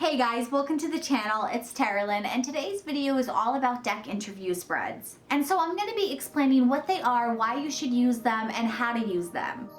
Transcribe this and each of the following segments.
Hey guys, welcome to the channel. It's Carolyn, and today's video is all about deck interview spreads. And so I'm going to be explaining what they are, why you should use them, and how to use them.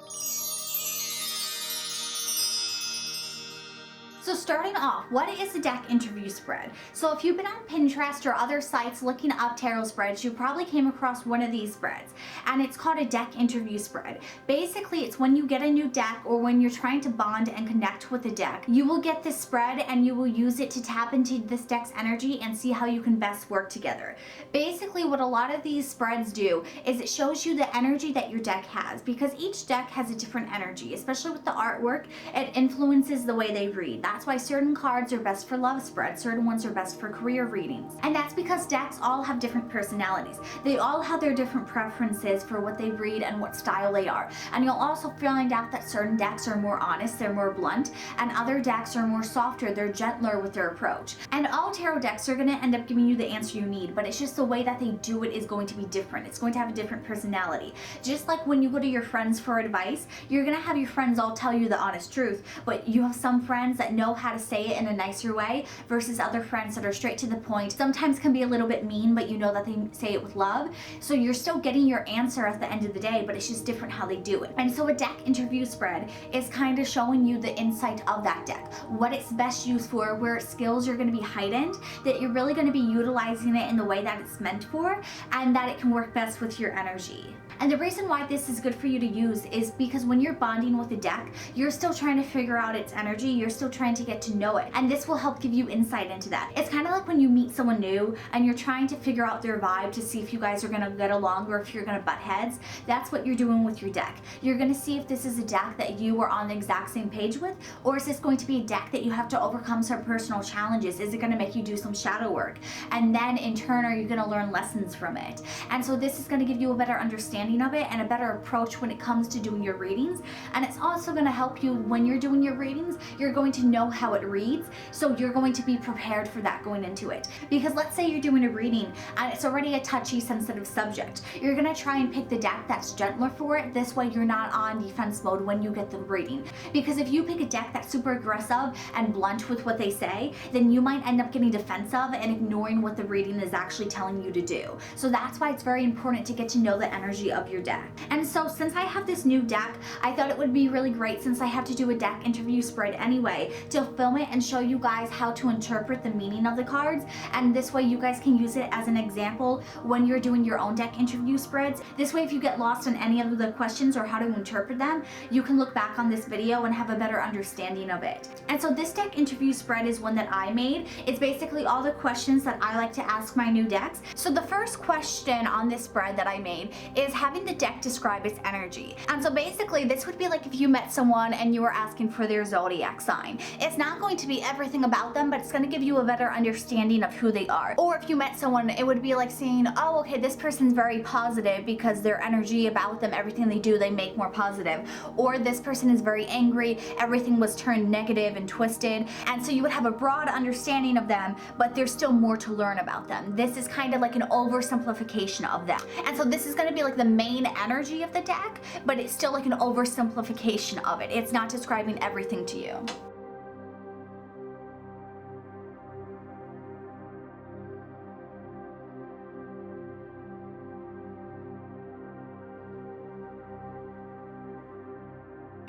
So starting off, what is a deck interview spread? So if you've been on Pinterest or other sites looking up tarot spreads, you probably came across one of these spreads, and it's called a deck interview spread. Basically, it's when you get a new deck or when you're trying to bond and connect with a deck, you will get this spread and you will use it to tap into this deck's energy and see how you can best work together. Basically, what a lot of these spreads do is it shows you the energy that your deck has, because each deck has a different energy, especially with the artwork. It influences the way they read. That's why certain cards are best for love spreads, certain ones are best for career readings. And that's because decks all have different personalities. They all have their different preferences for what they read and what style they are. And you'll also find out that certain decks are more honest, they're more blunt, and other decks are more softer, they're gentler with their approach. And all tarot decks are going to end up giving you the answer you need, but it's just the way that they do it is going to be different. It's going to have a different personality. Just like when you go to your friends for advice, you're going to have your friends all tell you the honest truth, but you have some friends that know how to say it in a nicer way versus other friends that are straight to the point. Sometimes can be a little bit mean, but you know that they say it with love. So you're still getting your answer at the end of the day, but it's just different how they do it. And so a deck interview spread is kind of showing you the insight of that deck, what it's best used for, where its skills are going to be heightened, that you're really going to be utilizing it in the way that it's meant for, and that it can work best with your energy. And the reason why this is good for you to use is because when you're bonding with a deck, you're still trying to figure out its energy, you're still trying to get to know it, and this will help give you insight into that. It's kind of like when you meet someone new and you're trying to figure out their vibe to see if you guys are going to get along or if you're going to butt heads. That's what you're doing with your deck. You're going to see if this is a deck that you are on the exact same page with, or is this going to be a deck that you have to overcome some personal challenges? Is it going to make you do some shadow work? And then in turn, are you going to learn lessons from it? And so this is going to give you a better understanding of it and a better approach when it comes to doing your readings. And it's also going to help you when you're doing your readings. You're going to know how it reads, so you're going to be prepared for that going into it. Because let's say you're doing a reading and it's already a touchy, sensitive subject. You're going to try and pick the deck that's gentler for it. This way you're not on defense mode when you get the reading. Because if you pick a deck that's super aggressive and blunt with what they say, then you might end up getting defensive and ignoring what the reading is actually telling you to do. So that's why it's very important to get to know the energy of your deck. And so since I have this new deck, I thought it would be really great, since I have to do a deck interview spread anyway, to film it and show you guys how to interpret the meaning of the cards. And this way you guys can use it as an example when you're doing your own deck interview spreads. This way, if you get lost in any of the questions or how to interpret them, you can look back on this video and have a better understanding of it. And so this deck interview spread is one that I made. It's basically all the questions that I like to ask my new decks. So the first question on this spread that I made is having the deck describe its energy. And so basically this would be like if you met someone and you were asking for their zodiac sign. It's not going to be everything about them, but it's going to give you a better understanding of who they are. Or if you met someone, it would be like saying, oh, okay, this person's very positive because their energy about them, everything they do, they make more positive. Or this person is very angry, everything was turned negative and twisted. And so you would have a broad understanding of them, but there's still more to learn about them. This is kind of like an oversimplification of them. And so this is going to be like the main energy of the deck, but it's still like an oversimplification of it. It's not describing everything to you.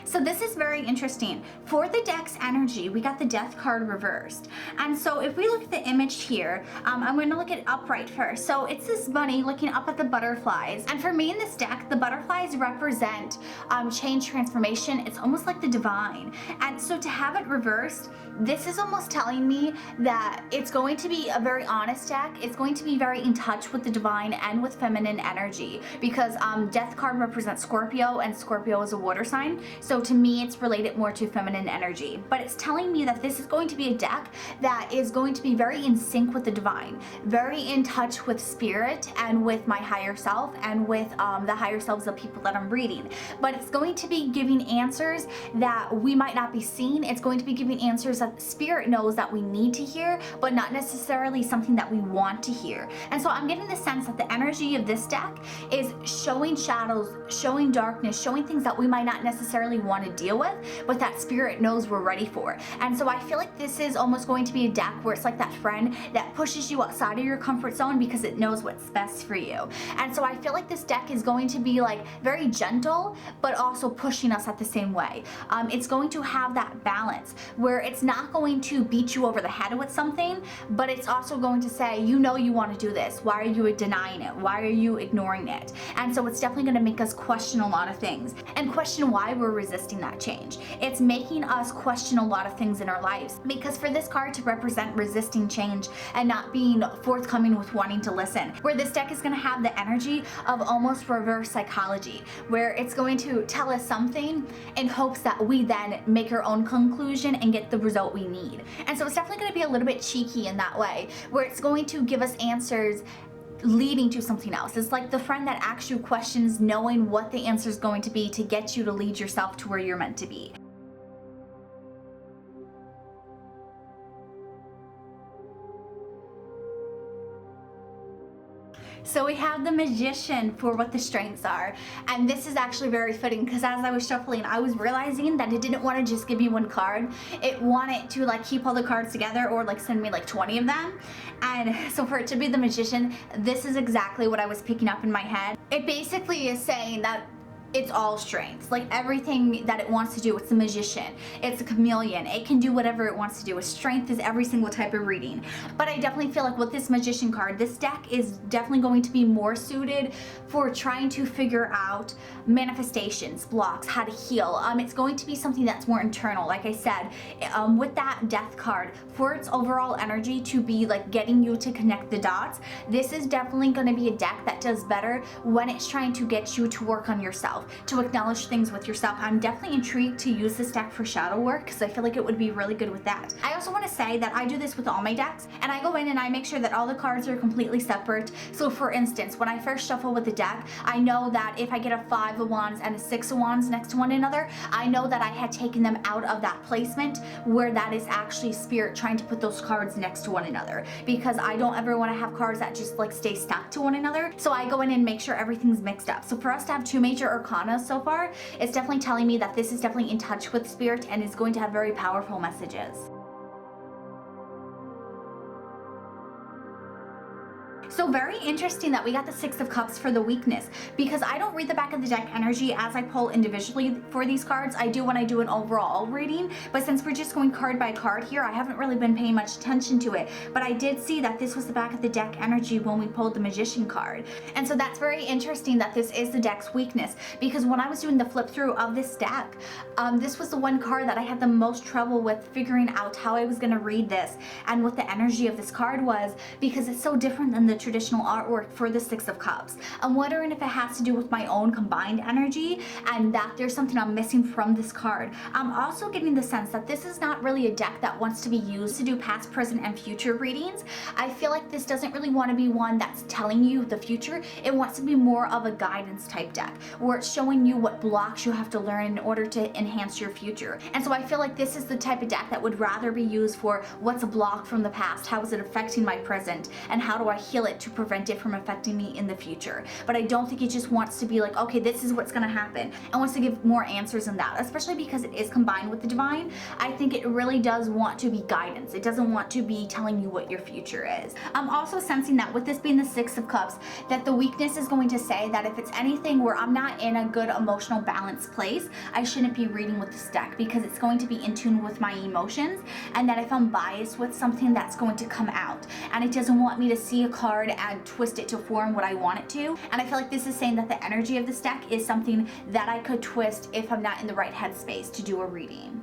So this is very interesting. For the deck's energy, we got the Death card reversed. And so if we look at the image here, I'm going to look at upright first. So it's this bunny looking up at the butterflies. And for me in this deck, the butterflies represent change, transformation. It's almost like the divine. And so to have it reversed, this is almost telling me that it's going to be a very honest deck. It's going to be very in touch with the divine and with feminine energy, because Death card represents Scorpio, and Scorpio is a water sign. So to me, it's related more to feminine energy. But it's telling me that this is going to be a deck that is going to be very in sync with the divine, very in touch with spirit and with my higher self and with the higher selves of people that I'm reading. But it's going to be giving answers that we might not be seeing. It's going to be giving answers that spirit knows that we need to hear, but not necessarily something that we want to hear. And so I'm getting the sense that the energy of this deck is showing shadows, showing darkness, showing things that we might not necessarily want want to deal with, but that spirit knows we're ready for. And so I feel like this is almost going to be a deck where it's like that friend that pushes you outside of your comfort zone because it knows what's best for you. And so I feel like this deck is going to be like very gentle, but also pushing us at the same way. It's going to have that balance where it's not going to beat you over the head with something, but it's also going to say, you know you want to do this. Why are you denying it? Why are you ignoring it? And so it's definitely going to make us question a lot of things and question why we're resisting that change. It's making us question a lot of things in our lives, because for this card to represent resisting change and not being forthcoming with wanting to listen, where this deck is going to have the energy of almost reverse psychology, where it's going to tell us something in hopes that we then make our own conclusion and get the result we need. And so it's definitely going to be a little bit cheeky in that way, where it's going to give us answers leading to something else. It's like the friend that asks you questions knowing what the answer is going to be to get you to lead yourself to where you're meant to be. So we have the Magician for what the strengths are, and this is actually very fitting because as I was shuffling, I was realizing that it didn't want to just give me one card. It wanted to like keep all the cards together or like send me like 20 of them. And so for it to be the Magician, this is exactly what I was picking up in my head. It basically is saying that it's all strengths, like everything that it wants to do. It's a magician, it's a chameleon, it can do whatever it wants to do. A strength is every single type of reading. But I definitely feel like with this Magician card, this deck is definitely going to be more suited for trying to figure out manifestations, blocks, how to heal. It's going to be something that's more internal, like I said, with that Death card, for its overall energy to be like getting you to connect the dots. This is definitely going to be a deck that does better when it's trying to get you to work on yourself, to acknowledge things with yourself. I'm definitely intrigued to use this deck for shadow work because I feel like it would be really good with that. I also want to say that I do this with all my decks, and I go in and I make sure that all the cards are completely separate. So for instance, when I first shuffle with the deck, I know that if I get a 5 of Wands and a 6 of Wands next to one another, I know that I had taken them out of that placement where that is actually spirit trying to put those cards next to one another, because I don't ever want to have cards that just like stay stuck to one another. So I go in and make sure everything's mixed up. So for us to have 2 major arcana so far, it's definitely telling me that this is definitely in touch with spirit and is going to have very powerful messages. So very interesting that we got the 6 of Cups for the weakness, because I don't read the back of the deck energy as I pull individually for these cards. I do when I do an overall reading, but since we're just going card by card here, I haven't really been paying much attention to it. But I did see that this was the back of the deck energy when we pulled the Magician card. And so that's very interesting that this is the deck's weakness, because when I was doing the flip through of this deck, this was the one card that I had the most trouble with figuring out how I was going to read this and what the energy of this card was, because it's so different than the traditional artwork for the 6 of Cups. I'm wondering if it has to do with my own combined energy and that there's something I'm missing from this card. I'm also getting the sense that this is not really a deck that wants to be used to do past, present, and future readings. I feel like this doesn't really want to be one that's telling you the future. It wants to be more of a guidance type deck where it's showing you what blocks you have to learn in order to enhance your future. And so I feel like this is the type of deck that would rather be used for what's a block from the past, how is it affecting my present, and how do I heal it to prevent it from affecting me in the future. But I don't think it just wants to be like, okay, this is what's going to happen, and wants to give more answers than that, especially because it is combined with the divine. I think it really does want to be guidance. It doesn't want to be telling you what your future is. I'm also sensing that with this being the 6 of Cups, that the weakness is going to say that if it's anything where I'm not in a good emotional balanced place, I shouldn't be reading with this deck, because it's going to be in tune with my emotions, and that if I'm biased with something, that's going to come out, and it doesn't want me to see a card and twist it to form what I want it to. And I feel like this is saying that the energy of this deck is something that I could twist if I'm not in the right headspace to do a reading.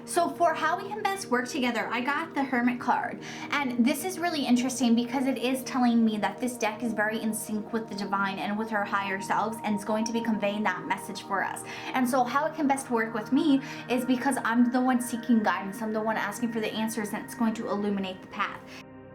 So for how we can best work together, I got the Hermit card. And this is really interesting because it is telling me that this deck is very in sync with the divine and with our higher selves, and it's going to be conveying that message for us. And so how it can best work with me is because I'm the one seeking guidance, I'm the one asking for the answers, and it's going to illuminate the path.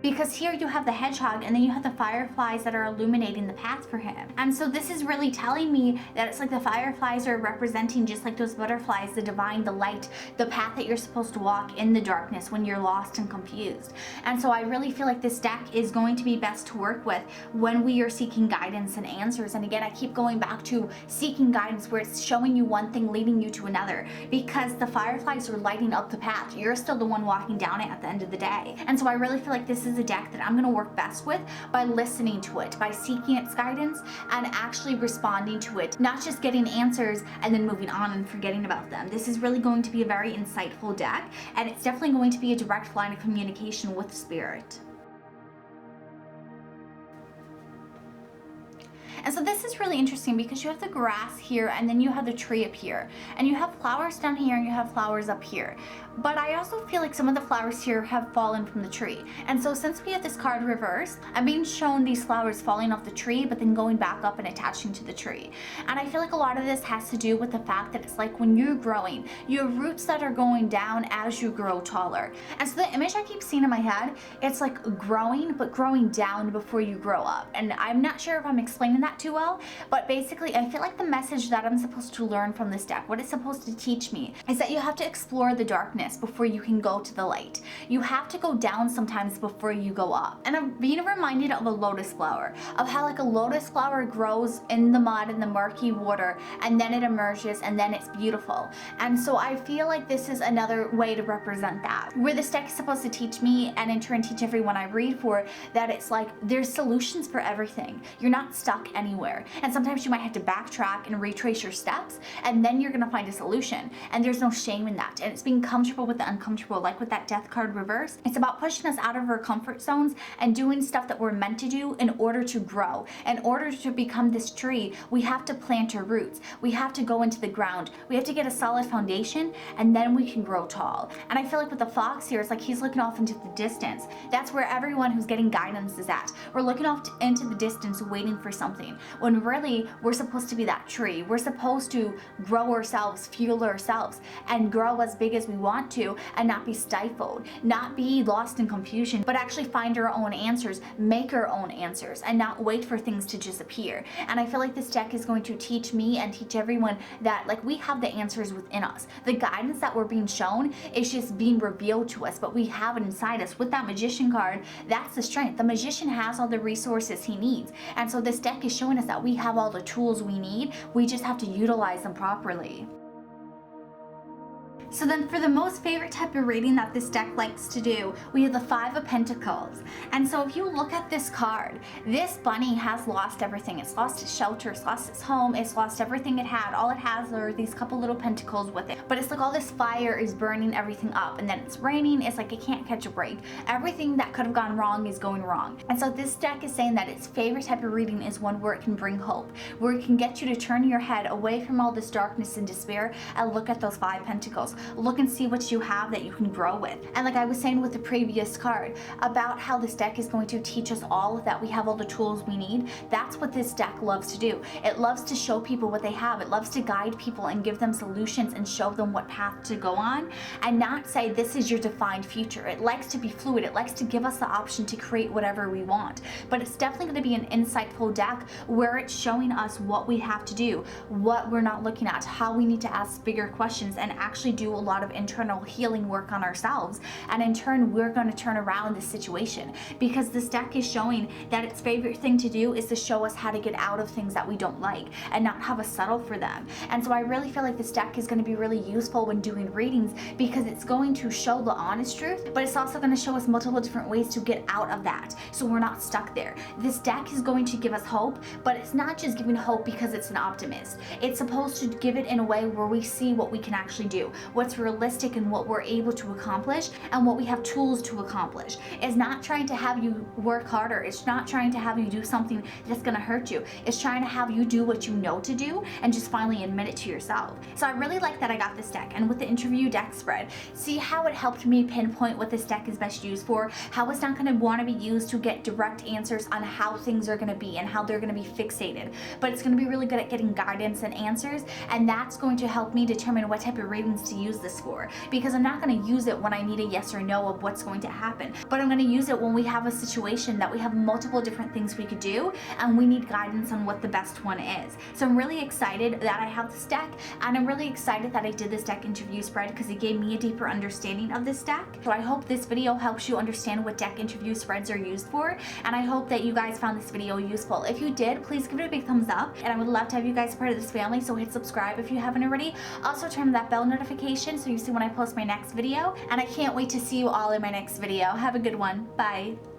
Because here you have the hedgehog and then you have the fireflies that are illuminating the path for him. And so this is really telling me that it's like the fireflies are representing, just like those butterflies, the divine, the light, the path that you're supposed to walk in the darkness when you're lost and confused. And so I really feel like this deck is going to be best to work with when we are seeking guidance and answers. And again, I keep going back to seeking guidance, where it's showing you one thing leading you to another, because the fireflies are lighting up the path. You're still the one walking down it at the end of the day. And so I really feel like this is a deck that I'm going to work best with by listening to it, by seeking its guidance and actually responding to it, not just getting answers and then moving on and forgetting about them. This is really going to be a very insightful deck, and it's definitely going to be a direct line of communication with spirit. And so this is really interesting because you have the grass here and then you have the tree up here, and you have flowers down here and you have flowers up here. But I also feel like some of the flowers here have fallen from the tree. And so since we have this card reversed, I'm being shown these flowers falling off the tree but then going back up and attaching to the tree. And I feel like a lot of this has to do with the fact that it's like when you're growing, you have roots that are going down as you grow taller. And so the image I keep seeing in my head, it's like growing, but growing down before you grow up. And I'm not sure if I'm explaining that too well, but basically I feel like the message that I'm supposed to learn from this deck, what it's supposed to teach me, is that you have to explore the darkness before you can go to the light. You have to go down sometimes before you go up. And I'm being reminded of a lotus flower, of how like a lotus flower grows in the mud and the murky water, and then it emerges and then it's beautiful. And so I feel like this is another way to represent that, where this deck is supposed to teach me, and in turn teach everyone I read for, that it's like there's solutions for everything. You're not stuck anywhere. And sometimes you might have to backtrack and retrace your steps, and then you're gonna find a solution. And there's no shame in that. And it's being comfortable with the uncomfortable, like with that death card reverse. It's about pushing us out of our comfort zones and doing stuff that we're meant to do in order to grow. In order to become this tree, we have to plant our roots. We have to go into the ground. We have to get a solid foundation, and then we can grow tall. And I feel like with the fox here, it's like he's looking off into the distance. That's where everyone who's getting guidance is at. We're looking off into the distance waiting for something, when really we're supposed to be that tree. We're supposed to grow ourselves, fuel ourselves, and grow as big as we want to, and not be stifled, not be lost in confusion, but actually find our own answers, make our own answers, and not wait for things to just appear. And I feel like this deck is going to teach me and teach everyone that like we have the answers within us. The guidance that we're being shown is just being revealed to us, but we have it inside us. With that magician card, that's the strength. The magician has all the resources he needs. And so this deck is showing us that we have all the tools we need. We just have to utilize them properly. So then for the most favorite type of reading that this deck likes to do, we have the Five of Pentacles. And so if you look at this card, this bunny has lost everything. It's lost its shelter, it's lost its home, it's lost everything it had. All it has are these couple little pentacles with it. But it's like all this fire is burning everything up, and then it's raining. It's like it can't catch a break. Everything that could have gone wrong is going wrong. And so this deck is saying that its favorite type of reading is one where it can bring hope, where it can get you to turn your head away from all this darkness and despair and look at those Five Pentacles. Look and see what you have that you can grow with. And like I was saying with the previous card about how this deck is going to teach us all that we have all the tools we need, that's what this deck loves to do. It loves to show people what they have. It loves to guide people and give them solutions and show them what path to go on, and not say this is your defined future. It likes to be fluid. It likes to give us the option to create whatever we want. But it's definitely going to be an insightful deck where it's showing us what we have to do, what we're not looking at, how we need to ask bigger questions and actually do a lot of internal healing work on ourselves. And in turn, we're going to turn around this situation, because this deck is showing that its favorite thing to do is to show us how to get out of things that we don't like and not have us settle for them. And so I really feel like this deck is going to be really useful when doing readings, because it's going to show the honest truth, but it's also going to show us multiple different ways to get out of that, so we're not stuck there. This deck is going to give us hope, but it's not just giving hope because it's an optimist. It's supposed to give it in a way where we see what we can actually do, what's realistic and what we're able to accomplish, and what we have tools to accomplish. It's not trying to have you work harder. It's not trying to have you do something that's going to hurt you. It's trying to have you do what you know to do and just finally admit it to yourself. So I really like that I got this deck, and with the interview deck spread, see how it helped me pinpoint what this deck is best used for, how it's not going to want to be used to get direct answers on how things are going to be and how they're going to be fixated, but it's going to be really good at getting guidance and answers, and that's going to help me determine what type of readings to use use this for, because I'm not going to use it when I need a yes or no of what's going to happen, but I'm going to use it when we have a situation that we have multiple different things we could do and we need guidance on what the best one is. So I'm really excited that I have this deck, and I'm really excited that I did this deck interview spread because it gave me a deeper understanding of this deck. So I hope this video helps you understand what deck interview spreads are used for, and I hope that you guys found this video useful. If you did, please give it a big thumbs up, and I would love to have you guys part of this family, so hit subscribe if you haven't already. Also turn on that bell notification so you see when I post my next video, and I can't wait to see you all in my next video. Have a good one. Bye.